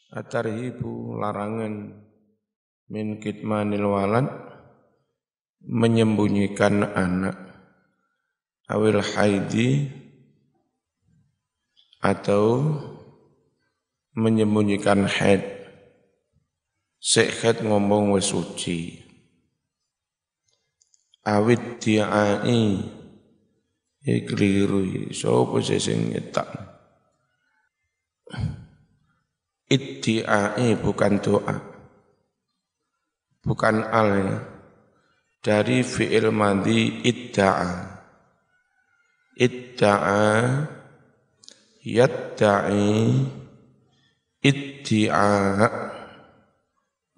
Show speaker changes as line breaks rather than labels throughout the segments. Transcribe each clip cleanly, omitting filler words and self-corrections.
At-tarhibu larangan min kitmanil walad menyembunyikan anak awil haidi atau menyembunyikan haid. Sik haid ngomong wis suci. Awit di'ai keliru sapa sing nyetak. Iddi'ai bukan doa. Bukan al ya. Dari fi'il madhi idda'a. Idda'a yadda'i iddi'a.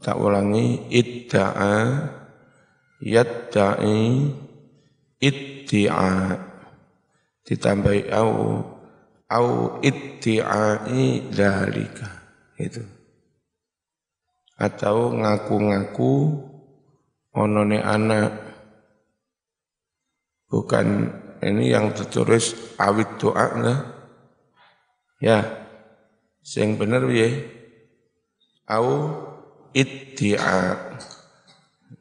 Tak ulangi, idda'a yadda'i iddi'a. Ditambahi au iddi'ai dzalika. Itu. Atau ngaku-ngaku onone anak. Bukan ini yang tertulis awit doa enggak? Ya. Sing bener piye? Au iddia.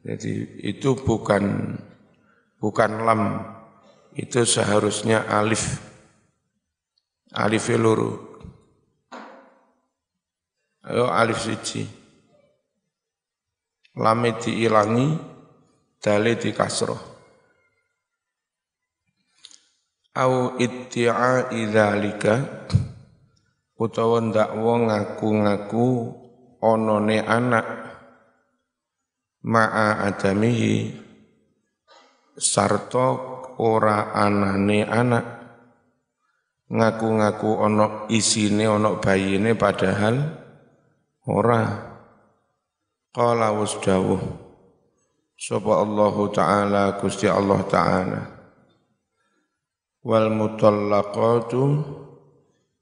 Jadi itu bukan lam. Itu seharusnya alif. Alif loro. Ayo alif siji. Lam diilangi, dale dikasroh. Au iddia idzalika utawa ndakwa ngaku-ngaku onone anak ma'a adamihi sarta ora anane anak ngaku-ngaku ono isine ono bayine padahal ora. Qala wasdawuh sapa Allah Ta'ala Gusti Allah Ta'ala wal mutallaqatu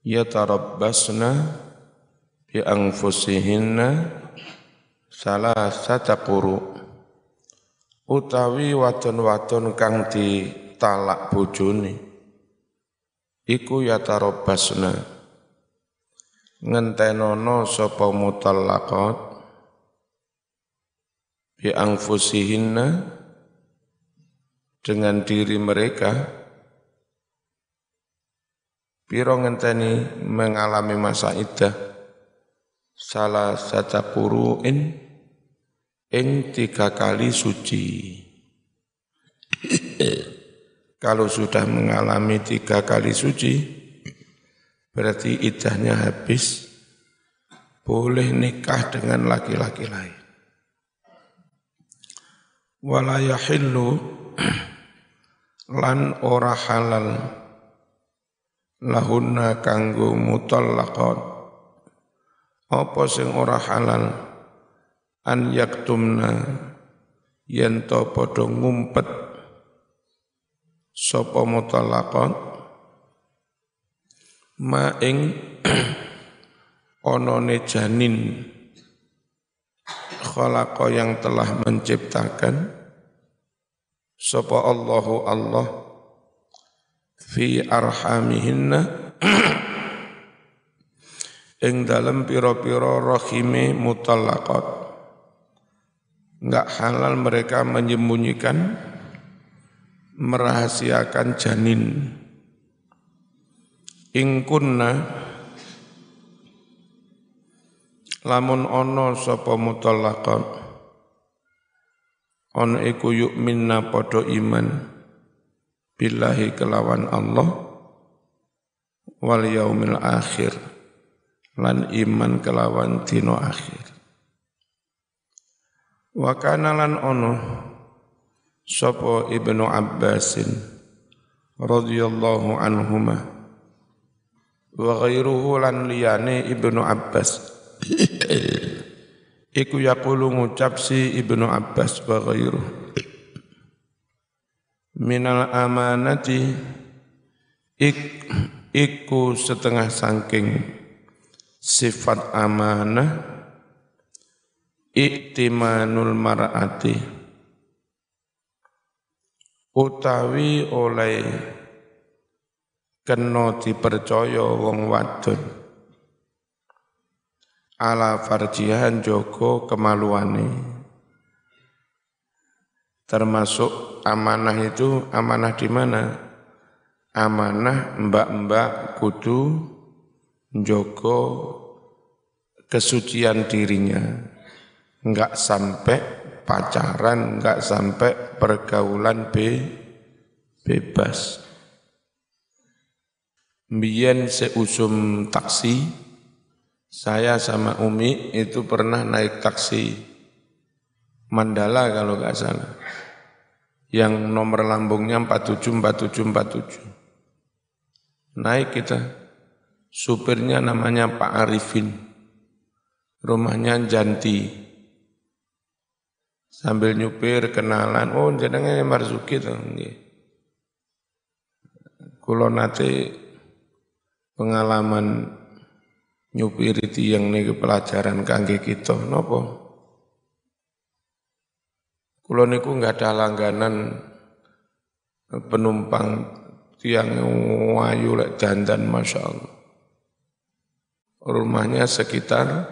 yatarabbasna bi anfusihinna salasata quru utawi wadon-wadon kang ditalak bojone iku yatarabbasna ngentenono sapa mutallaqat bi anfusihinna dengan diri mereka piro ngenteni mengalami masa iddah salasata quru'in ing 3 kali suci. Kalau sudah mengalami 3 kali suci berarti iddahnya habis, boleh nikah dengan laki-laki lain. Wala yahillu lan ora halal lahunna kanggo mutallaqat apa sing ora halal an yaktumna yen to padha ngumpet sapa mutallaqat ma ing onone janin khalaqa yang telah menciptakan sapa Allahu Allah fi arhamihinna ing dalem pira-pira rahime mutallaqat. Enggak halal mereka menyembunyikan merahasiakan janin. Ing kunna lamun ono sapa mutallaqat on iku yu'minna padha iman billahi kelawan Allah wal yaumil akhir lan iman kelawan dina akhir. Wa kana lan ono sapa Ibnu Abbasin radhiyallahu anhuma wa ghairuhu lan liyane Ibnu Abbas iku yaqulu ngucap si Ibnu Abbas wa ghairuhu minal amanati iku setengah saking sifat amanah iktimanul mar'ati utawi oleh kena dipercaya wong wadon ala farjihan joko kemaluane. Termasuk amanah itu amanah di mana? Amanah mbak-mbak kudu joko kesucian dirinya. Enggak sampai pacaran, enggak sampai pergaulan bebas. Mbiyen seusum taksi, saya sama Umi itu pernah naik taksi Mandala kalau enggak salah. Yang nomor lambungnya 474747. Naik kita. Supirnya namanya Pak Arifin. Rumahnya Janti. Sambil nyupir kenalan, oh jenenge Marzuki to nggih. Kula nate pengalaman nyupiri tiyang niki pelajaran kangge kita napa? Kula niku enggak ada langganan penumpang tiyang wayu lek dandan masyaallah. Rumahnya sekitar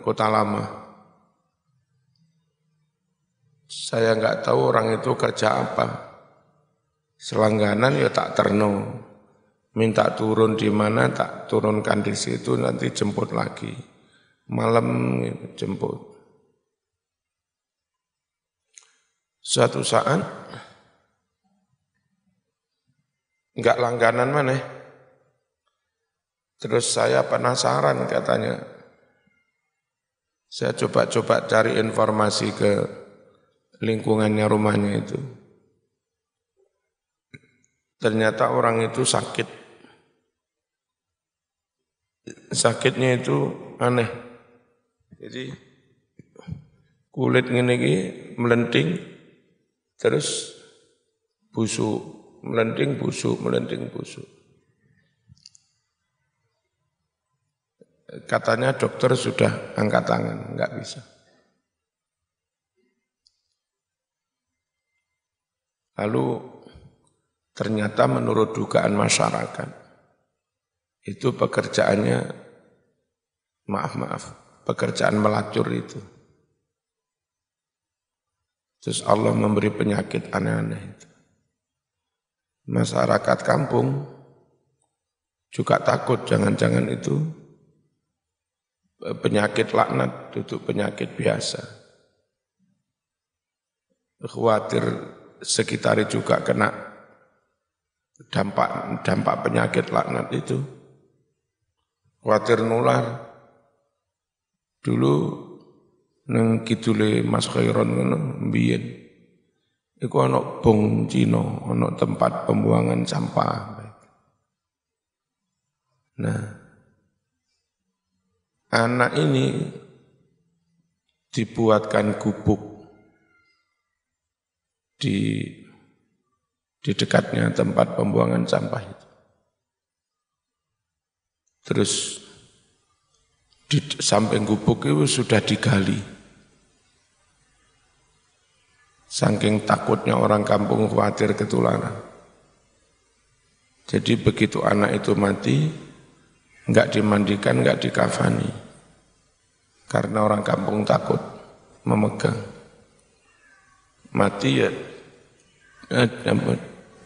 Kota Lama. Saya enggak tahu orang itu kerja apa. Selangganan ya tak terno. Minta turun di mana tak turunkan di situ nanti jemput lagi. Malam jemput. Suatu saat enggak langganan mana. Terus saya penasaran katanya. Saya coba-coba cari informasi ke lingkungannya rumahnya itu. Ternyata orang itu sakit. Sakitnya itu aneh. Jadi kulit ngene iki melenting terus busuk, melenting busuk, melenting busuk. Katanya dokter sudah angkat tangan, enggak bisa. Lalu ternyata menurut dugaan masyarakat, itu pekerjaannya, pekerjaan melacur itu. Terus Allah memberi penyakit aneh-aneh itu. Masyarakat kampung juga takut, jangan-jangan itu penyakit laknat, itu penyakit biasa. Khawatir sekitar juga kena dampak penyakit laknat itu. Khawatir nular. Dulu nang kidule Mas Khairon ngono mbiyen. Iku ana bong Cina, ana tempat pembuangan sampah. Nah, anak ini dibuatkan gubuk di dekatnya tempat pembuangan sampah itu. Terus di samping gubuk itu sudah digali. Saking takutnya orang kampung khawatir ketularan. Jadi begitu anak itu mati, enggak dimandikan, enggak dikafani. Karena orang kampung takut memegang. Mati ya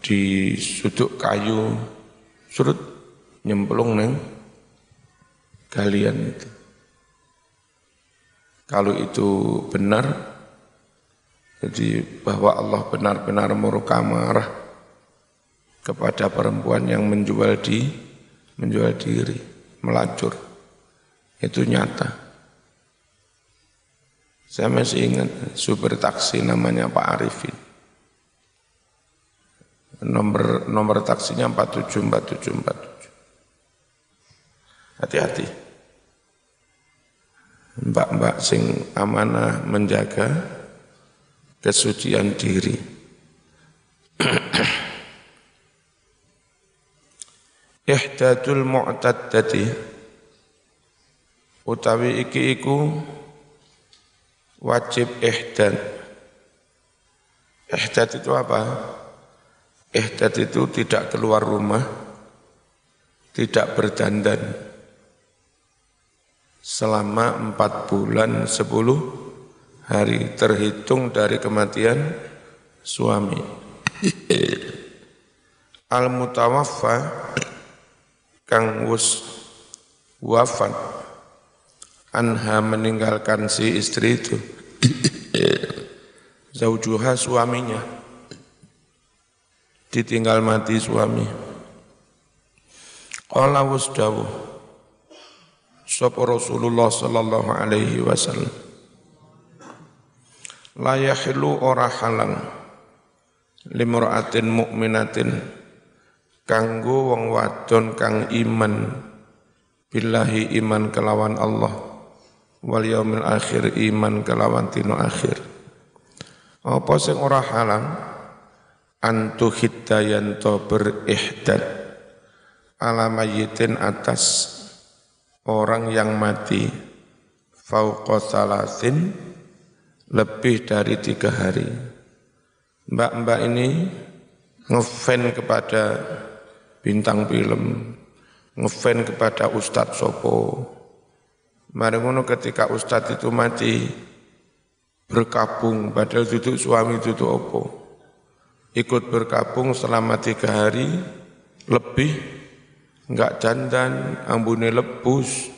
di suduk kayu, surut nyemplung neng galian itu. Kalau itu benar, jadi bahwa Allah benar-benar murka marah kepada perempuan yang menjual diri, melacur. Itu nyata. Saya masih ingat supir taksi namanya Pak Arifin. Nomor taksinya 474747. Hati-hati. Mbak-mbak sing amanah menjaga kesucian diri. Ihdadul mu'taddati utawi iki iku wajib ihdad. Ihdad itu apa? Ihdad itu tidak keluar rumah, tidak berdandan, selama 4 bulan 10 hari terhitung dari kematian suami. Al-mutawaffa kang wus wafat anha meninggalkan si istri itu zaujuha suaminya ditinggal mati suami. Qala wasdawu sapa Rasulullah sallallahu alaihi wasallam la yahilu ora halang limra'atin mu'minatin kanggo wong wadon kang iman billahi iman kelawan Allah wal yaumil akhir iman kelawan dina akhir. Apa sing ora halang antu hiddayanto berihdad ala mayyitin atas orang yang mati fauqa salasin lebih dari 3 hari. Mbak-mbak ini ngefan kepada bintang film, ngefan kepada Ustadz Sopo. Mari ngono ketika Ustadz itu mati berkabung, padahal duduk suami duduk opo. Ikut berkabung selama 3 hari lebih, enggak dandan, ambune lebus,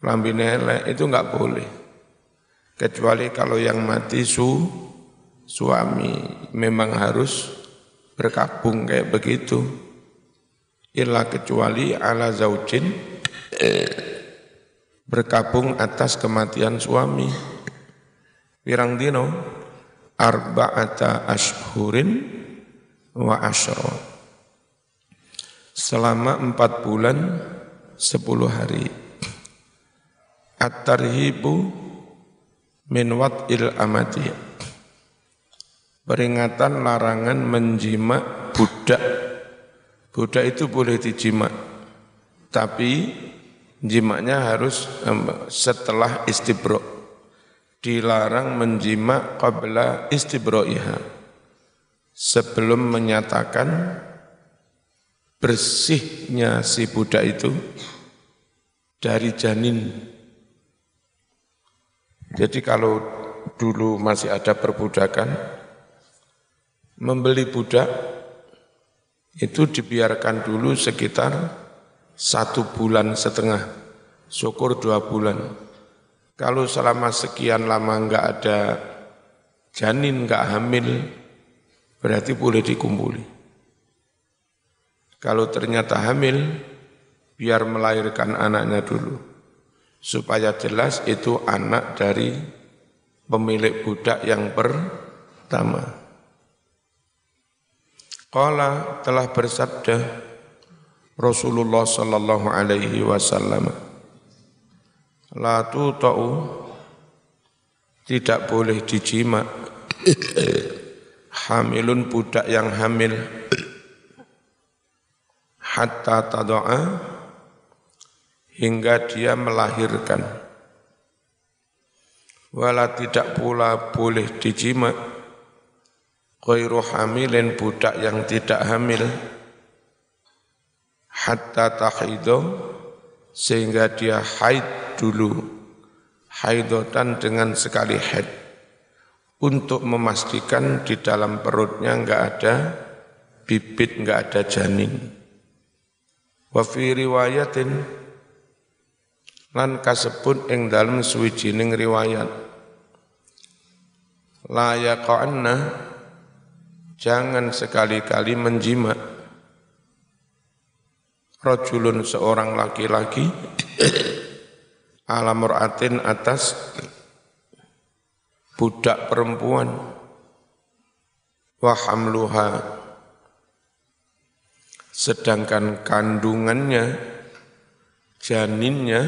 lambine elek, itu enggak boleh. Kecuali kalau yang mati suami memang harus berkabung kayak begitu. Illa kecuali ala zaujin berkabung atas kematian suami. Pirang dino arba'ata ashhurin wa asyra. Selama 4 bulan 10 hari. At-tarhibu min wat'il amati. Peringatan larangan menjima budak. Budak itu boleh dijima, tapi jimaknya harus setelah istibro. Dilarang menjima qabla istibro'iha, sebelum menyatakan bersihnya si budak itu dari janin. Jadi kalau dulu masih ada perbudakan, membeli budak itu dibiarkan dulu sekitar 1,5 bulan, syukur 2 bulan. Kalau selama sekian lama enggak ada janin, enggak hamil, berarti boleh dikumpuli. Kalau ternyata hamil, biar melahirkan anaknya dulu. Supaya jelas itu anak dari pemilik budak yang pertama. Qala telah bersabda Rasulullah sallallahu alaihi wasallam, la tuta'u, tidak boleh dijima hamilun budak yang hamil hatta tada'a, hingga dia melahirkan. Wala tidak pula boleh dijima ghairu hamilin budak yang tidak hamil hatta tahido, sehingga dia haid dulu, haidotan dengan sekali haid, untuk memastikan di dalam perutnya enggak ada bibit, enggak ada janin. Wa fi riwayatin, lan kasebut ing dalem suwijining riwayat, la yaqa'anna, jangan sekali-kali menjima rajulun seorang laki-laki ala mur'atin atas budak perempuan wa hamluha, sedangkan kandungannya, janinnya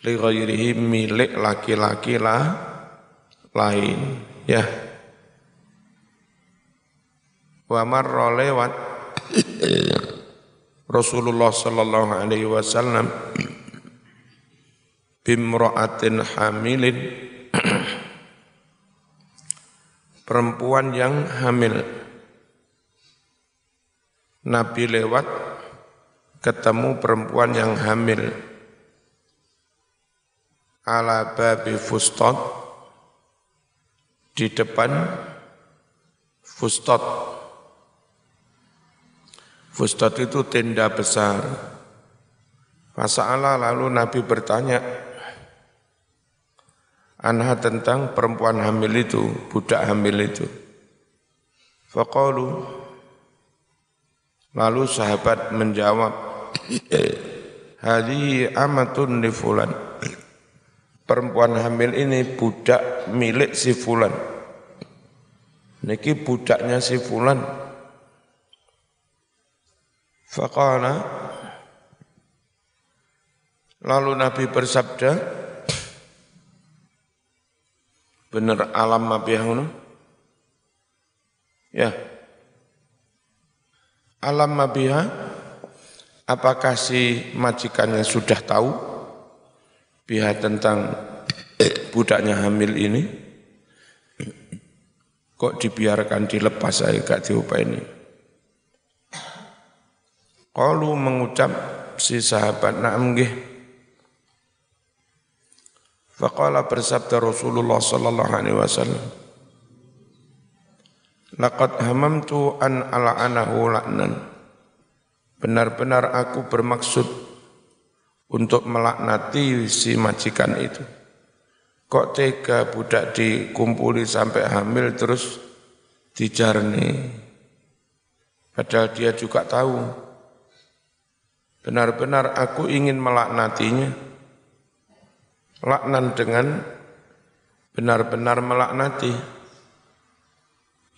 li ghairihi, milik laki-laki lain, ya. Wa marra lewat Rasulullah sallallahu alaihi wasallam bimra'atin hamilin, perempuan yang hamil. Nabi lewat ketemu perempuan yang hamil. ala babi Fustat, di depan Fustat. Fustat itu tenda besar. Fasa'ala, lalu Nabi bertanya anha, tentang perempuan hamil itu, budak hamil itu. Faqalu, lalu sahabat menjawab, hadhihi amatun li fulan. Perempuan hamil ini budak milik si fulan. Niki budaknya si fulan. Faqala, lalu Nabi bersabda, bener alam mabiah ngono? Ya. Alam mabiha, apakah si majikannya sudah tahu biha tentang budaknya hamil ini? Kok dibiarkan dilepas saya gak diupaini? Qalu, mengucap si sahabat, na'am nggih. Faqala, bersabda Rasulullah sallallahu alaihi wasallam, laqad hamamtu an ala'anahu la'nan. Benar-benar aku bermaksud untuk melaknati si majikan itu. Kok tega budak dikumpuli sampai hamil terus dijarni. Padahal dia juga tahu. Benar-benar aku ingin melaknatinya. Laknan dengan benar-benar melaknati.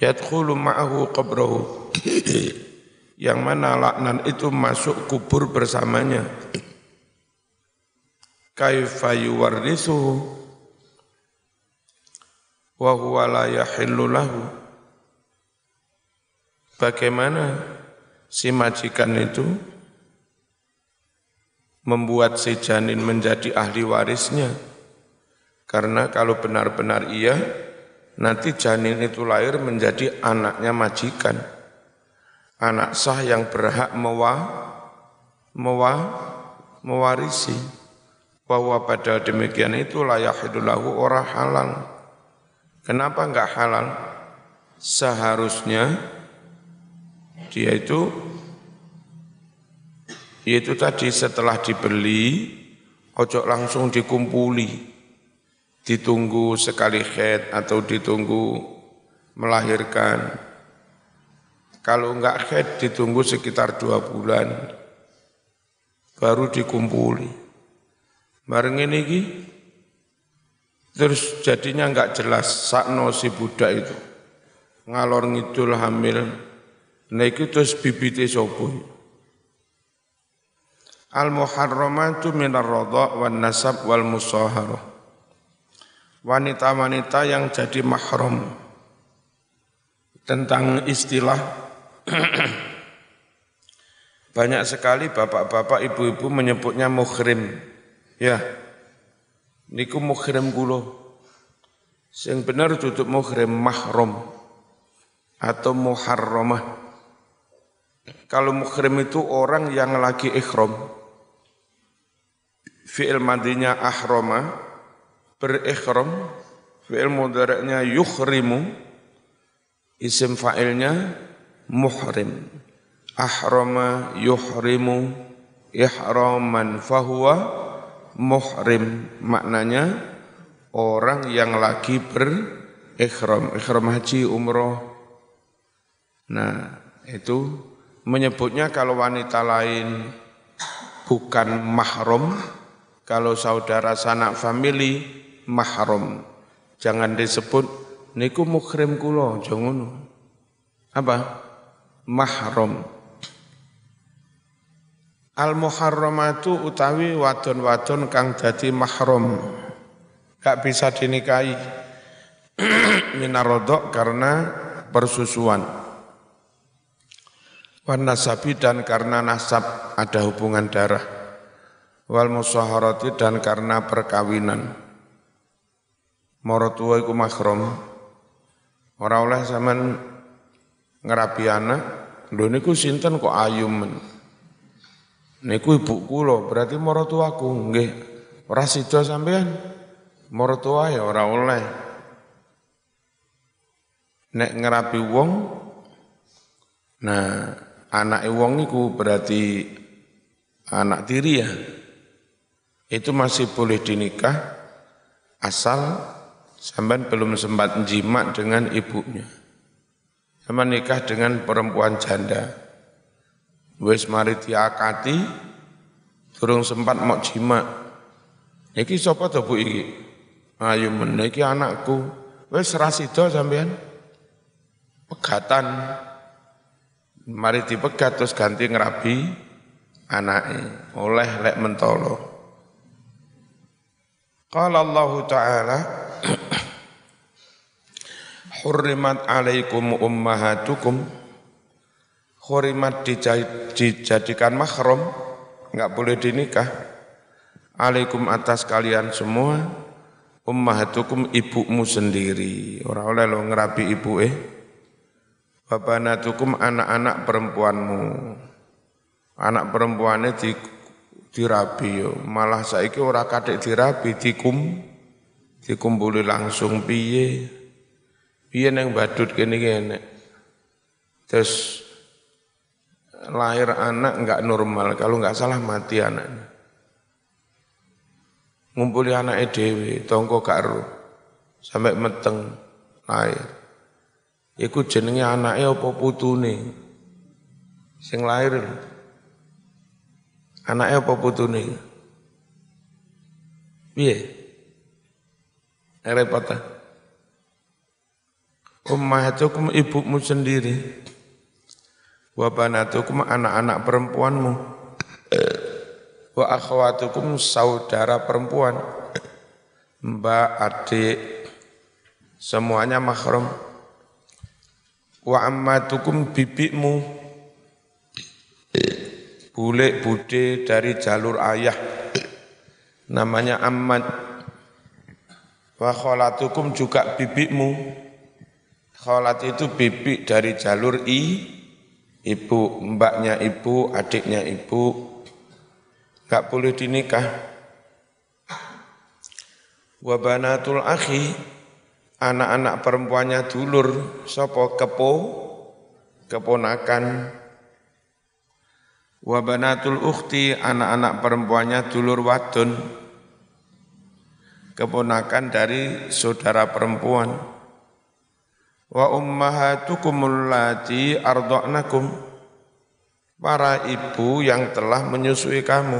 Yadkhulu ma'ahu qabrahu. Yang mana laknan itu masuk kubur bersamanya. Kaifa yuwarrisuhu wa huwa la yahillu lahu. Bagaimana si majikan itu membuat si janin menjadi ahli warisnya. Karena kalau benar-benar iya, nanti janin itu lahir menjadi anaknya majikan. Anak sah yang berhak mewarisi. Bahwa pada demikian itu la yahillu lahu, ora halal. Kenapa enggak halal? Seharusnya dia itu tadi setelah dibeli, ojo langsung dikumpuli, ditunggu sekali haid atau ditunggu melahirkan. Kalau enggak haid ditunggu sekitar 2 bulan, baru dikumpuli. Bareng ini terus jadinya enggak jelas, sakno si budak itu, ngalor ngidul hamil, nah itu terus bibite sopo. Al-muharramatu minar radha' wan nasab wal musaharah. Wanita-wanita yang jadi mahram. Tentang istilah banyak sekali bapak-bapak, ibu-ibu menyebutnya muhrim. Ya. Niku muhrim kula. Sing bener tutup muhrim mahram atau muharramah. Kalau muhrim itu orang yang lagi ihram. Fi'il madinya ahrama, berikhram. Fi'il mudhari'nya yukhrimu, isim fa'ilnya muhrim. Ahrama yuhrimu ihraman fahuwa muhrim. Maknanya orang yang lagi berikhram. Ikhram haji, umroh. Nah, itu menyebutnya kalau wanita lain bukan mahram. Kalau saudara sanak famili mahram. Jangan disebut niku muhrim kula, jangan. Apa? Mahram. Al-muharramatu utawi wadon-wadon kang dadi mahram. Gak bisa dinikahi minarodok karena persusuan. Wan nasabi, dan karena nasab ada hubungan darah. Wal musaharati, dan karena perkawinan. Maratuwa iku mahram. Ora oleh sampean ngerabi anak, lho niku sinten kok ayu men. Niku ibu kula, berarti maratuwaku. Nggih, ora sida sampean. Mertua ya ora oleh. Nek ngerabi wong, nah anak wong iku berarti anak tiri ya. Itu masih boleh dinikah asal sampean belum sempat jima dengan ibunya. Sama nikah dengan perempuan janda. Wis mari diakati, durung sempat mau jima. Iki sapa to Bu iki? Ayo men iki anakku. Wis ra sida sampean. Pegatan. Mari dipegat terus ganti ngerabi anake. Oleh lek mentolo. Qala Allah Ta'ala Hurrimat alaikum ummahatukum. Hurrimat dijadikan mahram, enggak boleh dinikah. Alaikum atas kalian semua, ummahatukum ibumu sendiri. Ora oleh lo ngerabi ibuke. Babanatukum anak-anak perempuanmu. Anak perempuannya dirabi yo. Malah saiki ora kathik dirabi, dikumpuli langsung piye. Piye nang badut kene enek. Terus lahir anak enggak normal, kalau enggak salah mati anaknya. Ngumpuli anake dhewe, tangga gak ero. Sampai meteng lahir. Iku jenenge anake apa putune? Sing lahir. Anake apa putune? Piye? Repot ta? Ummahatukum ibumu sendiri. Wa banatukum anak-anak perempuanmu. Wa akhwatukum saudara perempuan. Mbak, adik, semuanya mahram. Wa ammatukum bibikmu. Bule bude dari jalur ayah. Namanya ammat. Wa kholatukum juga bibikmu. Kholat itu bibi dari jalur ibu, mbaknya ibu, adiknya ibu. Gak boleh dinikah. Wa banatul akhi, anak-anak perempuannya dulur, sapa keponakan. Wa banatul ukhti, anak-anak perempuannya dulur wadon, keponakan dari saudara perempuan. Wa ummahatukum allati arda'nakum, para ibu yang telah menyusui kamu.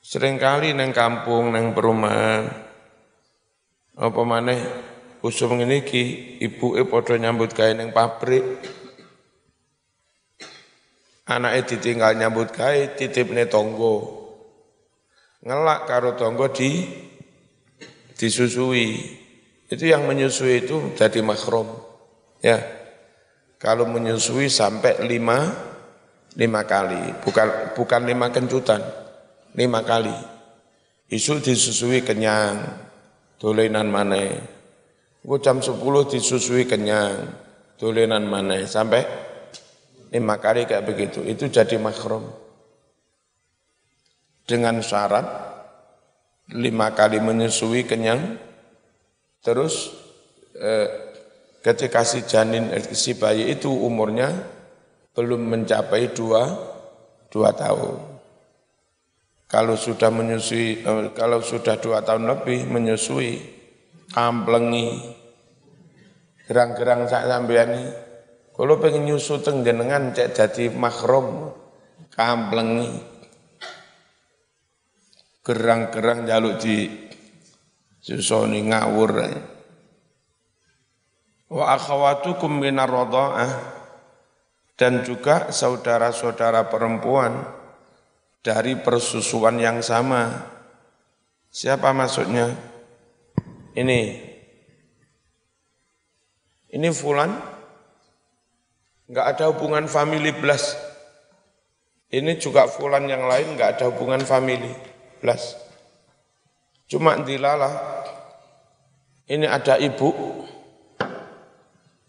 Seringkali neng kampung, neng perumahan, apa maneh usum ngene iki ibuke padha nyambut gawe neng pabrik. Anake ditinggal nyambut gawe titipne tangga. Ngelak karo tangga disusui. Itu yang menyusui itu jadi mahram. Ya. Kalau menyusui sampai 5 kali, bukan 5 kencutan, 5 kali. Isu disusui kenyang, dolenan maneh. Engko jam 10 disusui kenyang, dolenan maneh sampai 5 kali kayak begitu. Itu jadi mahram. Dengan syarat 5 kali menyusui kenyang. Terus ketika si janin, si bayi itu umurnya belum mencapai 2 tahun. Kalau sudah menyusui, kalau sudah 2 tahun lebih menyusui, kamplengi, gerang-gerang sak sampeyan iki. Kalau pengen nyusu teng jenengan cek dadi mahram, kamplengi. Gerang-gerang njaluk di susoni ngawur. Wa akhawatukum minar radha'ah, dan juga saudara-saudara perempuan dari persusuan yang sama. Siapa maksudnya? Ini fulan enggak ada hubungan family plus. Ini juga fulan yang lain enggak ada hubungan family plus. Cuma dilalah. Ini ada ibu,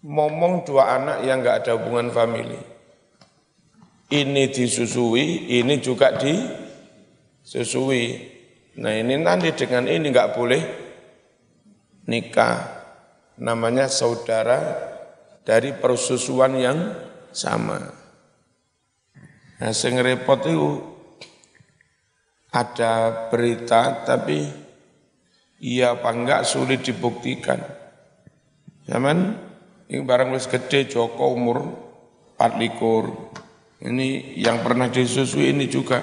momong 2 anak yang enggak ada hubungan famili. Ini disusui, ini juga disusui. Nah ini nanti dengan ini enggak boleh nikah. Namanya saudara dari persusuan yang sama. Nah sing repot itu ada berita tapi iya apa enggak sulit dibuktikan. Zaman ini barang wis gede Joko umur 24. Ini yang pernah disusui ini juga.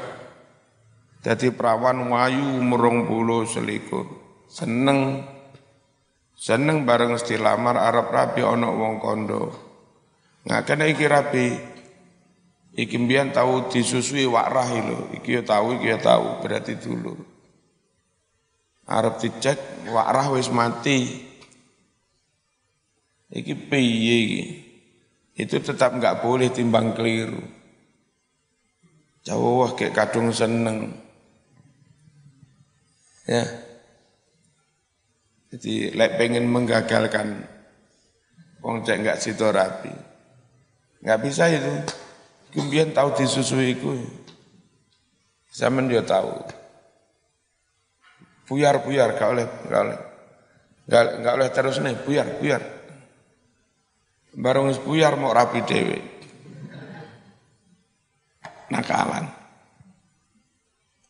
Jadi perawan wayu umur 21. Seneng bareng dilamar Arab rabi ana wong kondo. Ngakene iki rabi. Iki mbiyen tahu disusui wakrah lho. Iki ya tahu berarti dulur. Arab dicek wakrah wis mati. Iki piye iki? Itu tetap enggak boleh timbang keliru. Jauh kayak kadung seneng. Ya. Jadi lek pengen menggagalkan wong cek enggak sido rapi. Enggak bisa itu. Kemudian tahu disusui iku. Zaman dia tahu. Buyar enggak oleh. Enggak oleh terus nih, buyar. Bareng wis buyar mau rapi dhewe. Nakalan.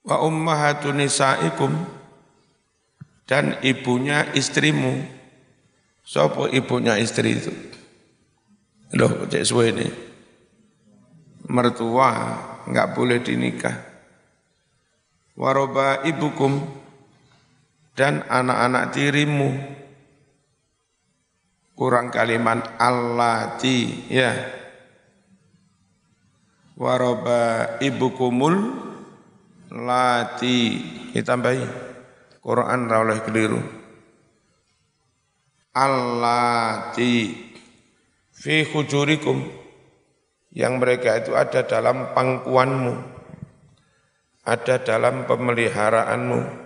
Wa ummahatun nisaikum dan ibunya istrimu. Sapa ibunya istri itu? Loh, cek suwe ini. Mertua enggak boleh dinikah. Waroba ibukum dan anak-anak tirimu. Kurang kalimat allati ya. Waroba ibukumul lati. Kita tambahi. Quran ra oleh keliru. Allati fi hujurikum yang mereka itu ada dalam pangkuanmu, ada dalam pemeliharaanmu.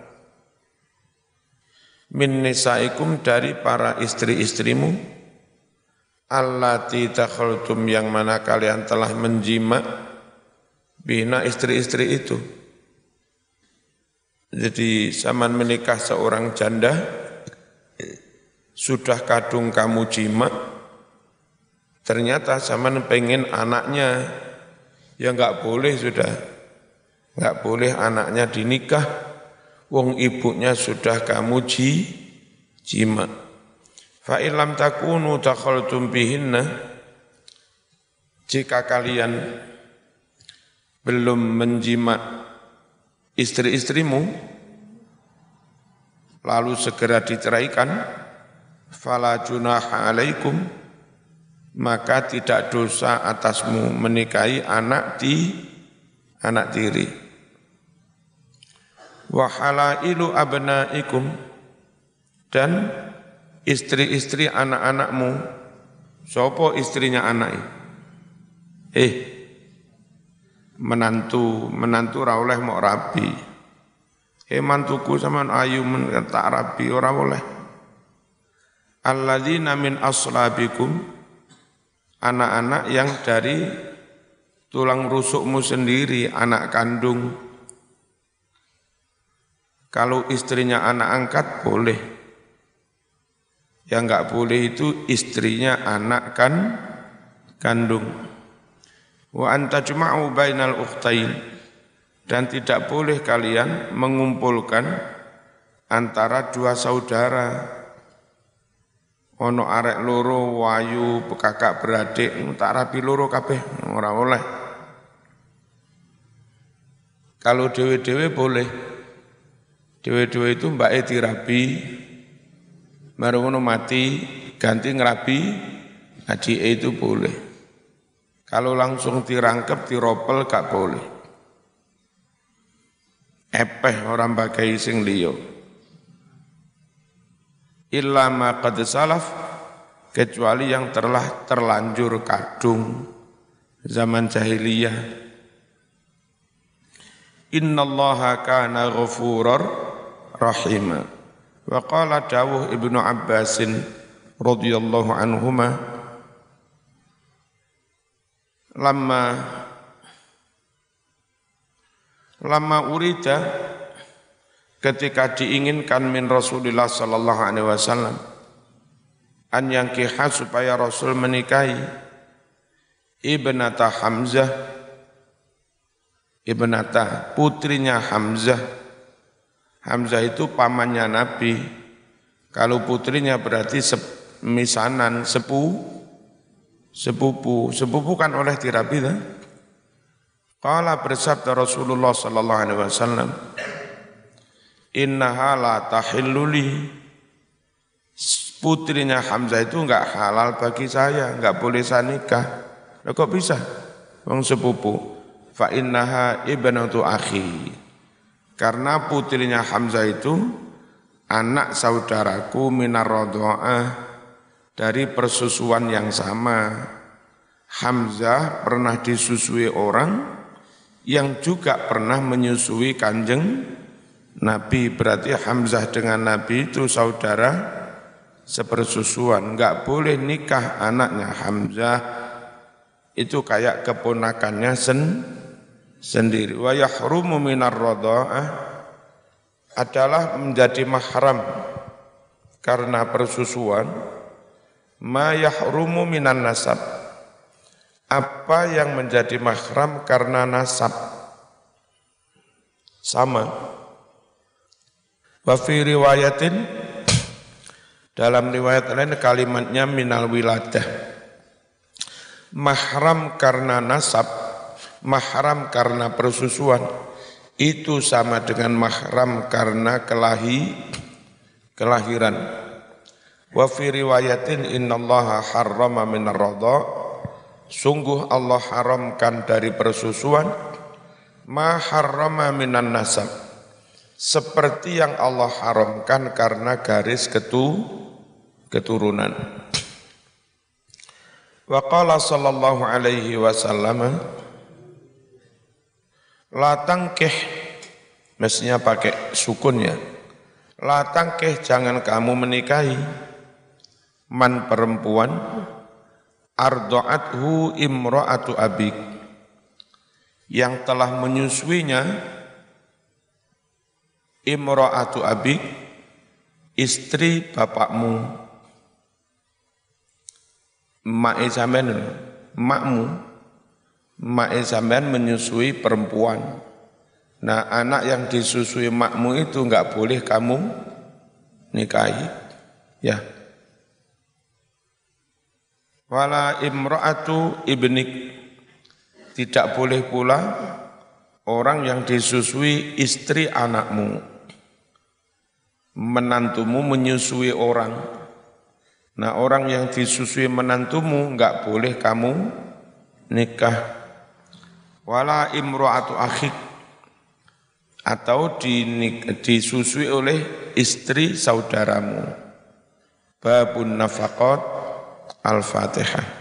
Min nisaikum dari para istri-istrimu, allati takhaltum yang mana kalian telah menjima bina istri-istri itu. Jadi zaman menikah seorang janda, sudah kadung kamu jima, ternyata zaman pengen anaknya, ya enggak boleh sudah, enggak boleh anaknya dinikah, wong ibunya sudah kamu jima. Fa illam takunu takhaltum bihinna, jika kalian belum menjima istri-istrimu, lalu segera diceraikan, fala junaha alaikum, maka tidak dosa atasmu menikahi anak tiri. Wa halailu abnaikum dan istri-istri anak-anakmu. Sopo istrinya anak? Menantu ra oleh mok rabi. Mantuku sampean ayu men tak rabi ora oleh. Alladzina min aslabikum, anak-anak yang dari tulang rusukmu sendiri, anak kandung. Kalau istrinya anak angkat boleh. Yang enggak boleh itu istrinya anak kandung. Wa anta juma'u bainal ukhtain, dan tidak boleh kalian mengumpulkan antara dua saudara. Ono arek loro wayu kakak beradik tak rabi loro kabeh ora oleh. Kalau dewe-dewe boleh. Dewe-dewe itu mbake dirabi, baru ngono mati ganti ngerabi, adike itu boleh. Kalau langsung dirangkep, diropel gak boleh. Epeh orang bagai sing liya. Illa ma qad salaf, kecuali yang telah terlanjur kadung zaman jahiliyah. Innallaha kana ghafurur rahima. Wa qala dawuh Ibnu Abbasin radhiyallahu anhuma, lama urida ketika diinginkan min Rasulullah sallallahu alaihi wasallam an yankiha supaya Rasul menikahi ibnata Hamzah, ibnata putrinya Hamzah. Hamzah itu pamannya Nabi. Kalau putrinya berarti misanan, sepupu kan oleh dirabi kan? Qala bersabda Rasulullah sallallahu alaihi wasallam, innaha la tahillu li. Putrinya Hamzah itu enggak halal bagi saya, enggak boleh saya nikah. Lah kok bisa? Wong sepupu. Fa innaha ibnatu akhi. Karena putrinya Hamzah itu anak saudaraku minar radha'ah, dari persusuan yang sama. Hamzah pernah disusui orang yang juga pernah menyusui Kanjeng Nabi. Berarti Hamzah dengan Nabi itu saudara sepersusuan. Enggak boleh nikah anaknya Hamzah, itu kayak keponakannya sendiri. Wa yahrumu minar radha'ah, adalah menjadi mahram karena persusuan, ma yahrumu minan nasab, apa yang menjadi mahram karena nasab. Sama. Wa fi riwayatin, dalam riwayat lain kalimatnya minal wiladah. Mahram karena nasab, mahram karena persusuan, itu sama dengan mahram karena kelahiran. Wa fi riwayatin innallaha harrama minar radha', sungguh Allah haramkan dari persusuan, ma harrama minan nasab, seperti yang Allah haramkan karena garis keturunan. Wa qala sallallahu alaihi wasallam, la tangkih, mestinya pakai sukun ya. La tangkih, jangan kamu menikahi man perempuan arda'athu imra'atu abik, yang telah menyusuinya imra'atu abik, istri bapakmu. Mak sampean menyusui perempuan. Nah, anak yang disusui makmu itu enggak boleh kamu nikahi. Ya. Wala imra'atu ibnik, tidak boleh pula orang yang disusui istri anakmu. Menantumu menyusui orang. Nah, orang yang disusui menantumu enggak boleh kamu nikah. Wala imra'atu akhik, atau disusui oleh istri saudaramu. Babun nafaqat, Al-Fatihah.